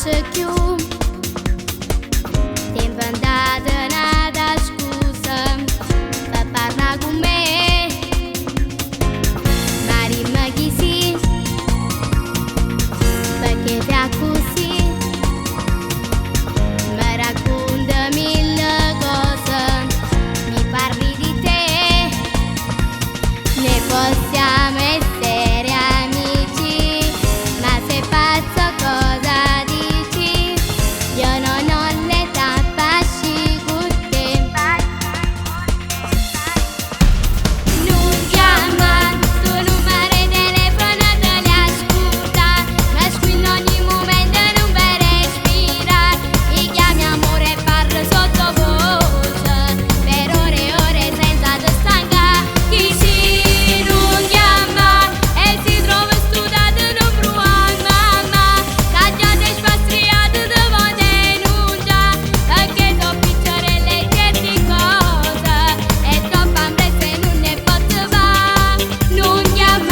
faccio più tempo andato nada scusa per parlare con me, ma rimane chi sì, perché fa così, mi racconta mille cose, mi parli di te, ne possiamo essere amici, ma se pazzo cosa dici? Io non ho l'età per scicutte. Non chiama, tuo numero di telefono te li ascolta, ma squillo ogni momento non per respirare. Mi chiami amore e parlo sottovoce, per ore e ore senza te stancare. Chi si non chiama e si trova studiato non provare mamma, tagliate e spastriate devo denunciare, perché so picciarelle certe cose e troppo ambrezza non ne posso fare. Non chiamare.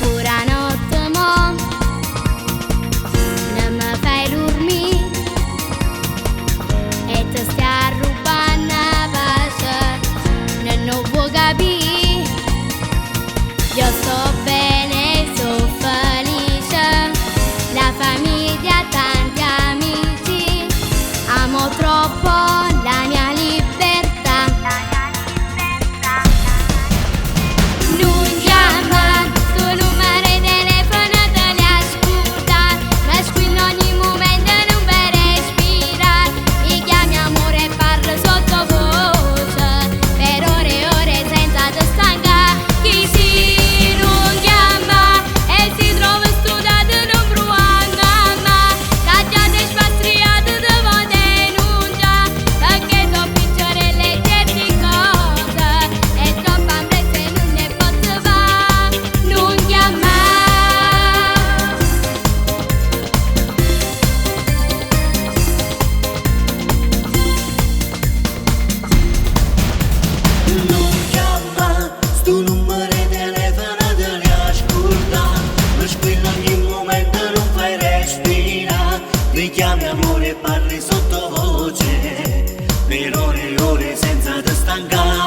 Pura notte mo non mi fai dormire e ti stai rubando la pace, non vuoi capire. Io sto bene, sto felice, la famiglia, tanti amici, amo troppo la mia libertà. Non chiama, tuo numero di telefono te li ascolta, ma squillo ogni momento non per respirare. Mi chiami amore e parlo sottovoce, per ore e ore senza te stancare. Chi si non chiama e si trova studiato non provare mamma, tagliate e spastriate devo denunciare, perché so picciarelle certe cose e troppo ambrezza non ne posso fare. Non chiamare. Non chiama, sto numero di telefono te li ascolta, ma squillo ogni momento non fai respirare. Mi chiami amore e parli sottovoce, per ore e ore senza te stancare.